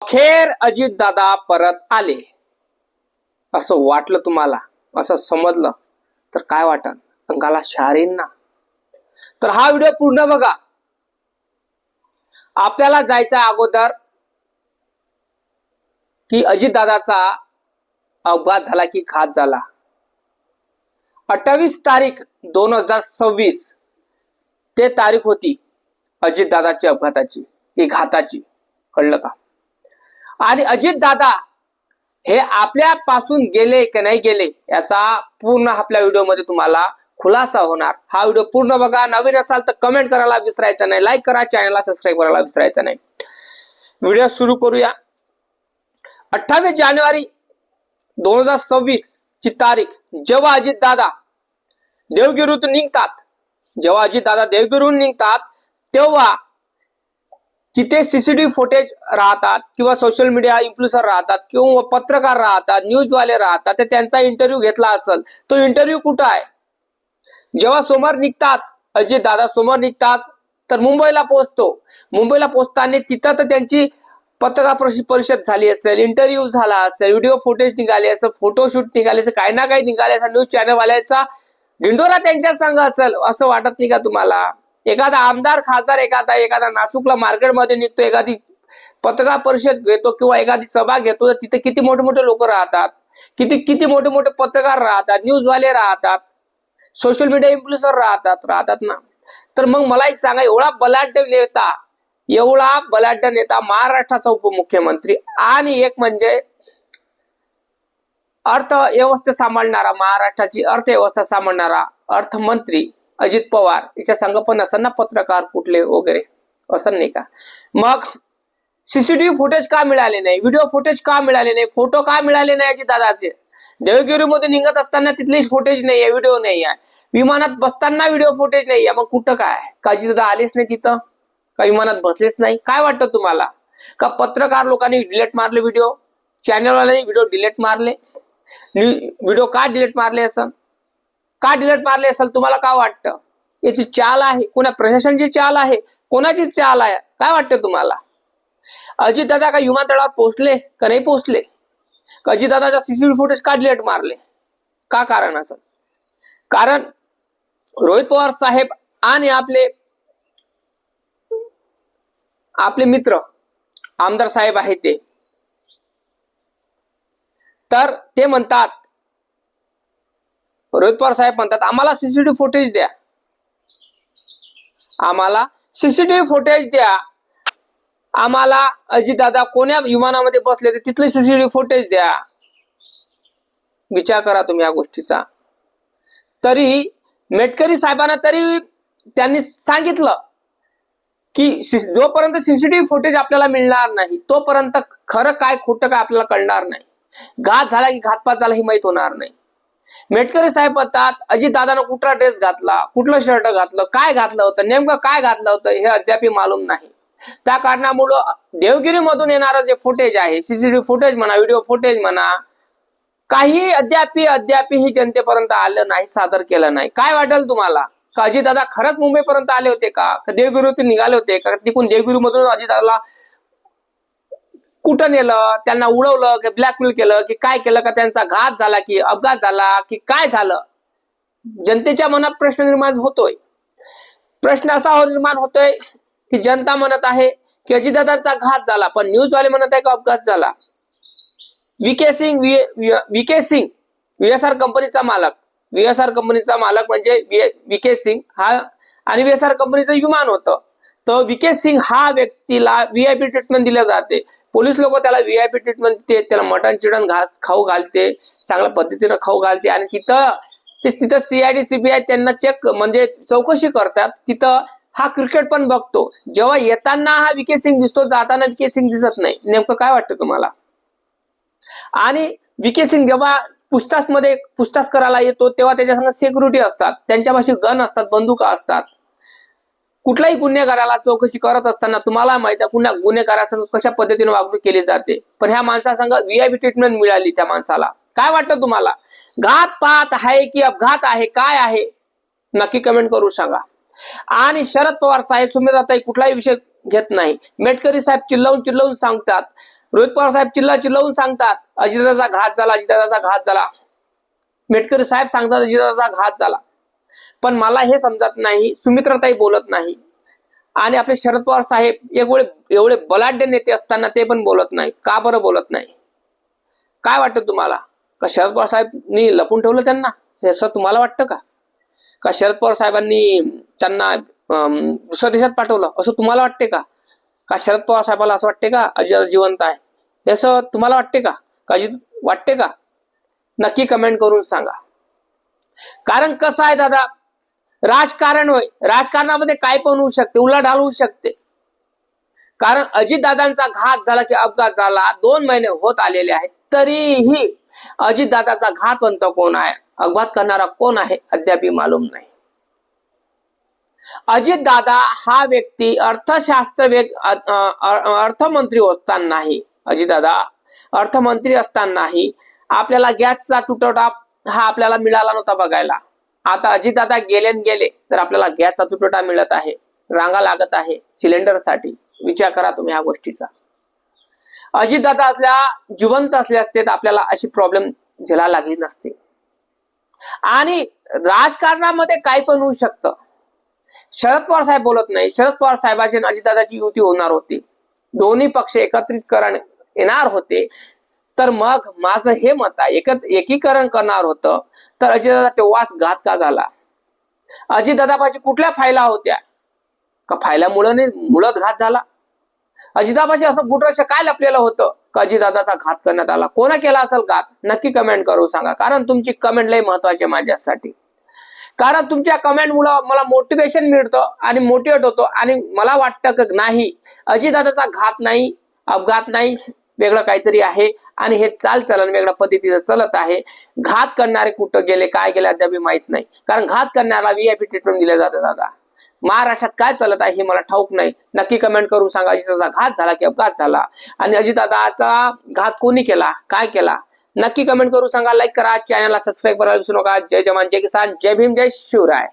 अखेर अजितदादा परत आले असं वाटलं तुम्हाला, असं समजलं तर काय वाटन अंगाला शारीन ना. तर हा व्हिडिओ पूर्ण बघा. आपल्याला जायचा अगोदर की अजितदादाचा अपघात झाला की घात झाला. 28 तारीख 2026 ते तारीख होती अजितदादाची अपघाताची की घाताची, कळलं का? आणि अजितदादा हे आपल्यापासून गेले की नाही गेले याचा पूर्ण आपल्या व्हिडिओमध्ये तुम्हाला खुलासा होणार. हा व्हिडिओ पूर्ण बघा. नवीन असाल तर कमेंट करायला विसरायचं नाही, लाईक करा, चॅनलला सबस्क्राईब करायला विसरायचं नाही. व्हिडिओ सुरू करूया. 28 जानेवारी 2026 ची तारीख, जेव्हा अजितदादा देवगिरीतून निघतात, तेव्हा तिथे सीसीटीव्ही फुटेज राहतात किंवा सोशल मीडिया इन्फ्लुएन्सर राहतात किंवा पत्रकार राहतात, न्यूजवाले राहतात. तर त्यांचा इंटरव्ह्यू घेतला असेल. तो इंटरव्ह्यू कुठं आहे? जेव्हा समोर निघतात अजितदादा, समोर निघतात तर मुंबईला पोहोचतो. मुंबईला पोहोचताना तिथं तर त्यांची पत्रकार परिषद झाली असेल, इंटरव्ह्यू झाला असेल, व्हिडिओ फुटेज निघाले असेल, फोटोशूट निघाले असेल, काही ना काही निघाले असेल, न्यूज चॅनलवाल्याचा ढिंडोरा त्यांच्या संघ असेल असं वाटत नाही का तुम्हाला? एखादा आमदार खासदार एखादा नाशिकला मार्केटमध्ये निघतो, एखादी पत्रकार परिषद घेतो किंवा एखादी सभा घेतो, तर तिथे किती मोठे मोठे लोक राहतात, किती मोठे मोठे पत्रकार राहतात, न्यूजवाले राहतात, सोशल मीडिया इन्फ्लुएन्सर राहतात ना. तर मग मला एक सांगा, एवढा बलाढ्य नेता महाराष्ट्राचा उपमुख्यमंत्री आणि एक म्हणजे अर्थव्यवस्था सांभाळणारा, महाराष्ट्राची अर्थव्यवस्था सांभाळणारा अर्थमंत्री अजित पवार याच्या संघ पण असताना पत्रकार कुठले वगैरे असं नाही का? मग सीसीटीव्ही फुटेज का मिळाले नाही, व्हिडिओ फुटेज का मिळाले नाही, फोटो का मिळाले नाही अजितदादाचे? देवगिरीमध्ये निघत असताना तिथले फुटेज नाही आहे, व्हिडिओ नाही आहे. विमानात बसताना व्हिडिओ फुटेज नाही आहे. मग कुठं काय? का अजितदादा आलेच नाही तिथं? का विमानात बसलेच नाही? काय वाटतं तुम्हाला? का पत्रकार लोकांनी डिलीट मारले व्हिडिओ, चॅनलवाल्यांनी व्हिडिओ डिलीट मारले? व्हिडिओ का डिलीट मारले असेल? का डिलीट मारले असेल तुम्हाला काय वाटतं? याची चाल आहे, कोणा प्रशासनाची चाल आहे, कोणाची चाल आहे? काय वाटतं तुम्हाला? अजितदादा का विमानतळावर पोहोचले का नाही पोहोचले? अजितदादाचा सीसीटीव्ही फुटेज का डिलीट मारले? का कारण असेल? कारण रोहित पवार साहेब आणि आपले मित्र आमदार साहेब आहेत तर ते म्हणतात, रोहित पवार साहेब म्हणतात आम्हाला सीसीटीव्ही फुटेज द्या, आम्हाला सीसीटीव्ही फुटेज द्या, आम्हाला अजितदादा कोण्या विमानामध्ये बसले तर तिथले सीसीटीव्ही फुटेज द्या. विचार करा तुम्ही या गोष्टीचा. तरी मेटकरी साहेबांना त्यांनी सांगितलं की जोपर्यंत सीसीटीव्ही फुटेज आपल्याला मिळणार नाही तोपर्यंत खरं काय खोटं काय आपल्याला कळणार नाही. घात झाला की घातपात झाला हे माहित होणार नाही. मेटकरी साहेब म्हणतात अजितदादानं कुठला ड्रेस घातला, कुठलं शर्ट घातलं, काय घातलं होतं, नेमकं काय घातलं होतं हे अद्याप मालूम नाही. त्या कारणामुळं देवगिरीमधून येणारं जे फुटेज आहे, सीसीटीव्ही फुटेज म्हणा, व्हिडिओ फुटेज म्हणा, काही अद्याप ही जनतेपर्यंत आलं नाही, सादर केलं नाही. काय वाटेल तुम्हाला? का अजितदादा खरंच मुंबईपर्यंत आले होते का? देवगिरीतून निघाले होते का? तिकडून देवगिरीमधून अजितदादाला कुठं नेलं, त्यांना उडवलं की ब्लॅकमेल केलं की काय केलं? का त्यांचा घात झाला की अपघात झाला की काय झालं? जनतेच्या मनात प्रश्न निर्माण होतोय. प्रश्न असा निर्माण होतोय की जनता म्हणत आहे की अजितदादांचा घात झाला, पण न्यूजवाले म्हणत आहे की अपघात झाला. विके सिंग VSR कंपनीचा मालक म्हणजे विके सिंग हा, आणि VSR कंपनीचं विमान होतं. तर विके सिंग हा व्यक्तीला VIP ट्रीटमेंट दिल्या जाते. पोलीस लोक त्याला VIP ट्रीटमेंट देते, त्याला मटण चिडण खाऊ घालते, चांगल्या पद्धतीनं खाऊ घालते आणि तिथं CID CBI त्यांना म्हणजे चौकशी करतात. तिथं हा क्रिकेट पण बघतो. जेव्हा येताना हा विके सिंग दिसतो, जाताना विके सिंग दिसत नाही. नेमकं काय वाटतं तुम्हाला? आणि विके सिंग जेव्हा पूछताछ करायला येतो तेव्हा त्याच्यासंग सिक्युरिटी असतात, त्यांच्यापाशी गन असतात, बंदुका असतात. कुठल्याही गुन्हेगाराला चौकशी करत असताना तुम्हाला माहिती आहे गुन्हेगारासंग कशा पद्धतीने वागणूक केली जाते. पण ह्या माणसासंग VIP ट्रीटमेंट मिळाली त्या माणसाला. काय वाटतं तुम्हाला? घातपात आहे की अपघात आहे, काय आहे? नक्की कमेंट करून सांगा. आणि शरद पवार साहेब सुमेधाताई कुठलाही विषय घेत नाही. मेटकरी साहेब चिल्लावून सांगतात रोहित पवार साहेब चिल्लावून सांगतात अजितदादाचा घात झाला, अजितदादाचा घात झाला. मेटकरी साहेब सांगतात अजितदादाचा घात झाला. पण मला हे समजत नाही, सुमित्राताई बोलत नाही आणि आपले शरद पवार साहेब एवढे बलाढ्य नेते असताना ते पण बोलत नाही. का बरं बोलत नाही? काय वाटतं तुम्हाला? का शरद पवार साहेबांनी लपून ठेवलं त्यांना, हे असं तुम्हाला वाटतं का? का शरद पवार साहेबांनी त्यांना दुसऱ्या देशात पाठवलं असं तुम्हाला वाटते का? का शरद पवार साहेबाला असं वाटते का अजित जिवंत आहे, हे असं तुम्हाला वाटते का? अजित वाटते का? नक्की कमेंट करून सांगा. कारण कसं आहे दादा, राजकारण होय, राजकारणामध्ये काय पण होऊ शकते, उलाढाल होऊ शकते. कारण अजितदादांचा घात झाला की अपघात झाला, 2 महिने होत आलेले आहेत, तरीही अजितदादाचा घातवंत कोण आहे, अपघात करणारा कोण आहे अद्याप मालूम नाही. अजितदादा हा व्यक्ती अर्थमंत्री असतानाही, अजितदादा अर्थमंत्री असतानाही आपल्याला गॅसचा तुटवडा हा आपल्याला मिळाला नव्हता बघायला. आता अजितदादा गेले तर आपल्याला गॅसचा तुटवडा मिळत आहे, रांगा लागत आहे सिलेंडरसाठी. विचार करा तुम्ही ह्या गोष्टीचा. अजितदादा जिवंत असले असते तर आपल्याला अशी प्रॉब्लेम झेलायला लागली नसते. आणि राजकारणामध्ये काय पण होऊ शकतं. शरद पवार साहेब बोलत नाही. शरद पवार साहेबांची आणि अजितदादाची युती होणार होती, दोन्ही पक्ष एकत्रितकरण येणार होते, तर मग माझं हे मत आहे एकीकरण करणार होतं तर अजितदादा तेव्हाच घात का झाला? अजितदादापाशी कुठल्या फायला होत्या का फायल्यामुळे मुळात घात झाला? अजितदादापाशी असं गुटरश काय लपलेलं होतं का अजितदादाचा घात करण्यात आला? कोणा केला असेल घात? नक्की कमेंट करून सांगा. कारण तुमची कमेंट लय महत्वाची आहे माझ्यासाठी. कारण तुमच्या कमेंटमुळे मला मोटिवेशन मिळतं आणि मोटिवेट होतो आणि मला वाटतं की नाही, अजितदादाचा घात नाही, अपघात नाही, वेगळं काहीतरी आहे आणि हे चालचलन वेगळ्या पद्धतीचं चालत आहे. घात करणारे कुठं गेले, काय गेले अद्याप माहित नाही. कारण घात करण्याला VIP ट्रीटमेंट दिले जाते दादा. महाराष्ट्रात काय चालत आहे हे मला ठाऊक नाही. नक्की कमेंट करून सांगा अजितदादाचा घात झाला की अपघात झाला, आणि अजितदादाचा घात कोणी केला, काय केला? नक्की कमेंट करून सांगा. लाईक करा, चॅनलला सबस्क्राईब करायला विसरू नका. जय जवान, जय किसान, जय भीम, जय शिवराय.